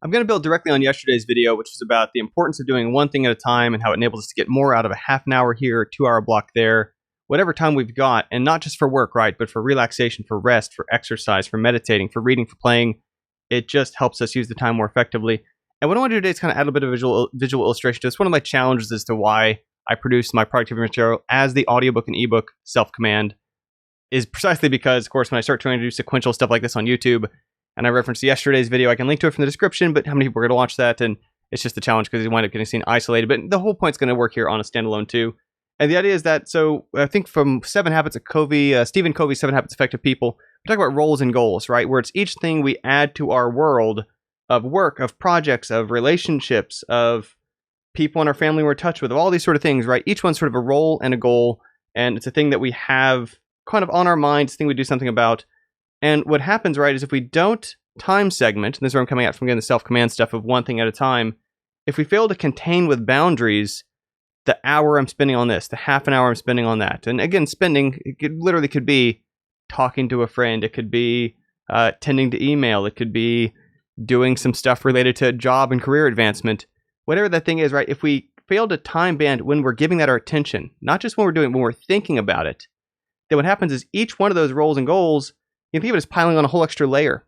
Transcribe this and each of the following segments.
I'm going to build directly on yesterday's video, which was about the importance of doing one thing at a time and how it enables us to get more out of a half an hour here, 2 hour block there, whatever time we've got, and not just for work, right, but for relaxation, for rest, for exercise, for meditating, for reading, for playing. It just helps us use the time more effectively. And what I want to do today is kind of add a bit of visual illustration to this. One of my challenges as to why I produce my productivity material as the audiobook and ebook Self-Command is precisely because, of course, when I start trying to do sequential stuff like this on YouTube, and I referenced yesterday's video, I can link to it from the description, but how many people are going to watch that? And it's just a challenge because you wind up getting seen isolated. But the whole point's going to work here on a standalone too. And the idea is that, so I think from Stephen Covey's 7 Habits of Effective People, we talk about roles and goals, right? Where it's each thing we add to our world of work, of projects, of relationships, of people in our family we're in touch with, of all these sort of things, right? Each one's sort of a role and a goal. And it's a thing that we have kind of on our minds, a thing we do something about. And what happens, right, is if we don't time segment, and this is where I'm coming at from again, the self-command stuff of one thing at a time, if we fail to contain with boundaries the hour I'm spending on this, the half an hour I'm spending on that, and again, spending, it could be talking to a friend, it could be tending to email, it could be doing some stuff related to job and career advancement, whatever that thing is, right, if we fail to time band when we're giving that our attention, not just when we're doing it, when we're thinking about it, then what happens is each one of those roles and goals, you can think of it as piling on a whole extra layer.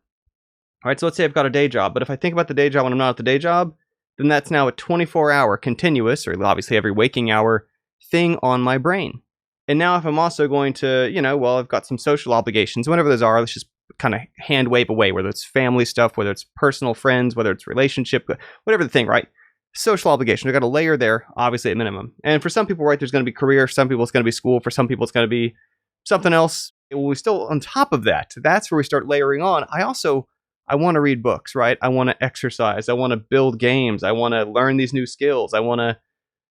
All right, so let's say I've got a day job, but if I think about the day job when I'm not at the day job, then that's now a 24-hour continuous, or obviously every waking hour, thing on my brain. And now if I'm also going to, I've got some social obligations, whatever those are, let's just kind of hand wave away, whether it's family stuff, whether it's personal friends, whether it's relationship, whatever the thing, right? Social obligation, I've got a layer there, obviously at minimum. And for some people, right, there's going to be career, for some people it's going to be school, for some people it's going to be something else. We're still on top of that. That's where we start layering on. I want to read books, right? I want to exercise. I want to build games. I want to learn these new skills. I want to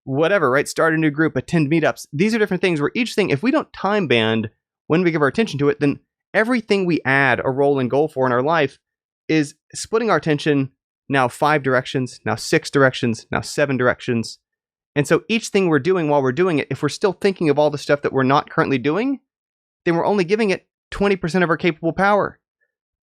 whatever, right? Start a new group, attend meetups. These are different things where each thing, if we don't time band when we give our attention to it, then everything we add a role and goal for in our life is splitting our attention now 5 directions, now 6 directions, now 7 directions. And so each thing we're doing while we're doing it, if we're still thinking of all the stuff that we're not currently doing, then we're only giving it 20% of our capable power.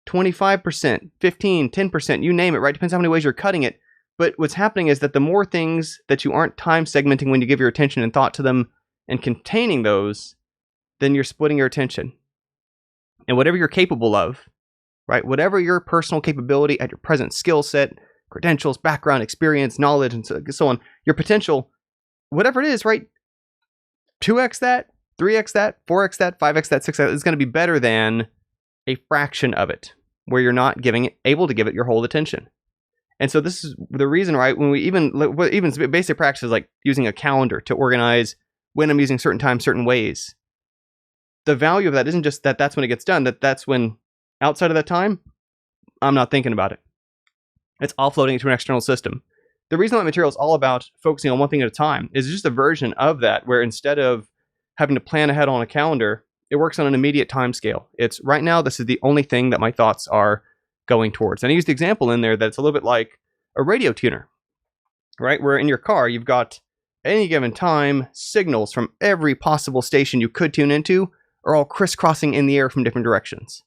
25%, 15, 10%, you name it, right? Depends how many ways you're cutting it. But what's happening is that the more things that you aren't time segmenting when you give your attention and thought to them and containing those, then you're splitting your attention. And whatever you're capable of, right? Whatever your personal capability at your present skill set, credentials, background, experience, knowledge, and so on, your potential, whatever it is, right? 2x that, 3x that, 4x that, 5x that, 6x that is going to be better than a fraction of it, where you're not able to give it your whole attention. And so this is the reason, right, when we even basic practices like using a calendar to organize when I'm using certain times, certain ways. The value of that isn't just that that's when it gets done, that's when outside of that time, I'm not thinking about it. It's offloading it to an external system. The reason that material is all about focusing on one thing at a time is just a version of that, where instead of having to plan ahead on a calendar, it works on an immediate time scale. It's right now, this is the only thing that my thoughts are going towards. And I used the example in there that it's a little bit like a radio tuner, right? Where in your car, you've got at any given time, signals from every possible station you could tune into are all crisscrossing in the air from different directions.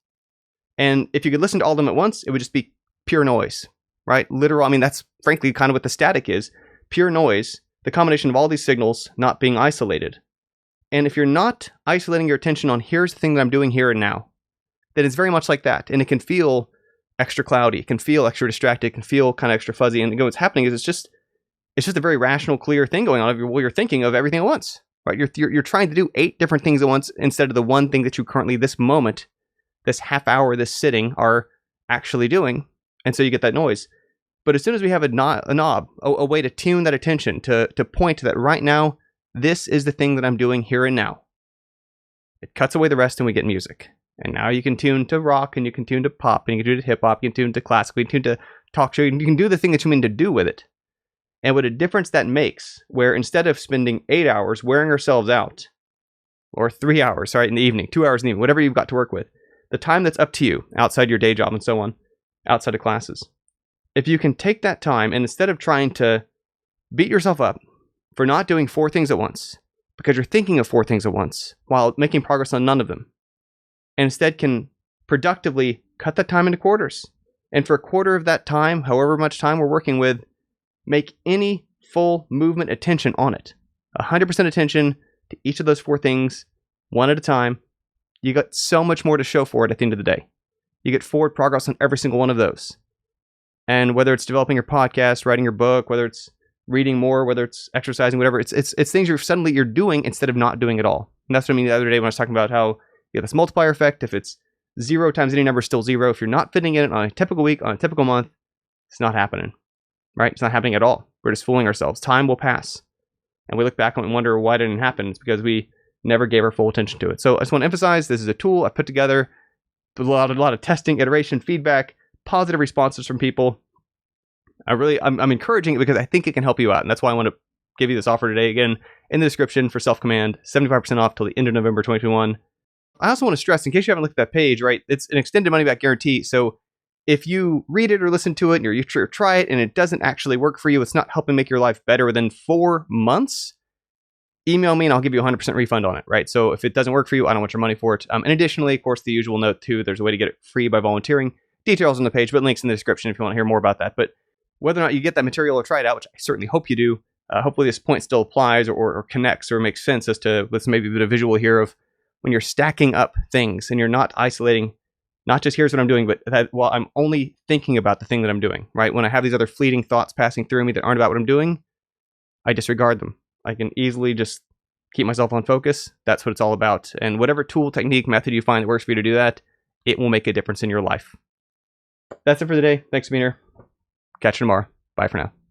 And if you could listen to all of them at once, it would just be pure noise, right? Literal, that's frankly kind of what the static is. Pure noise, the combination of all these signals not being isolated. And if you're not isolating your attention on here's the thing that I'm doing here and now, then it's very much like that. And it can feel extra cloudy. It can feel extra distracted. It can feel kind of extra fuzzy. And what's happening is it's just a very rational, clear thing going on while you're thinking of everything at once, right? You're trying to do 8 different things at once instead of the one thing that you currently, this moment, this half hour, this sitting, are actually doing. And so you get that noise. But as soon as we have a knob, a way to tune that attention, to point to that right now, this is the thing that I'm doing here and now. It cuts away the rest and we get music. And now you can tune to rock, and you can tune to pop, and you can tune to hip hop, you can tune to classical, you can tune to talk show, you can do the thing that you mean to do with it. And what a difference that makes, where instead of spending 8 hours wearing ourselves out, or 3 hours, right, in the evening, 2 hours in the evening, whatever you've got to work with, the time that's up to you, outside your day job and so on, outside of classes. If you can take that time, and instead of trying to beat yourself up for not doing 4 things at once, because you're thinking of 4 things at once, while making progress on none of them, and instead can productively cut that time into quarters And for a quarter of that time, however much time we're working with, make any full movement attention on it. 100% attention to each of those 4 things, one at a time. You got so much more to show for it at the end of the day. You get forward progress on every single one of those. And whether it's developing your podcast, writing your book, whether it's reading more, whether it's exercising, whatever, it's things you're doing instead of not doing at all. And that's what I mean the other day when I was talking about how you get this multiplier effect. If it's 0 times any number is still 0. If you're not fitting in it on a typical week, on a typical month, it's not happening, right? It's not happening at all. We're just fooling ourselves. Time will pass. And we look back and wonder why it didn't happen. It's because we never gave our full attention to it. So I just want to emphasize, this is a tool I put together, a lot of testing, iteration, feedback, positive responses from people. I'm encouraging it because I think it can help you out. And that's why I want to give you this offer today. Again, in the description for Self Command, 75% off till the end of November 2021. I also want to stress, in case you haven't looked at that page, right, it's an extended money back guarantee. So if you read it or listen to it and you try it and it doesn't actually work for you, it's not helping make your life better within 4 months, email me and I'll give you a 100% refund on it, right? So if it doesn't work for you, I don't want your money for it. And additionally, of course, the usual note too, there's a way to get it free by volunteering. Details on the page, but links in the description if you want to hear more about that. But whether or not you get that material or try it out, which I certainly hope you do, hopefully this point still applies or connects or makes sense as to, let's maybe a bit of visual here of when you're stacking up things and you're not isolating, not just here's what I'm doing, but that, well, I'm only thinking about the thing that I'm doing, right? When I have these other fleeting thoughts passing through me that aren't about what I'm doing, I disregard them. I can easily just keep myself on focus. That's what it's all about. And whatever tool, technique, method you find that works for you to do that, it will make a difference in your life. That's it for today. Thanks for being here. Catch you tomorrow. Bye for now.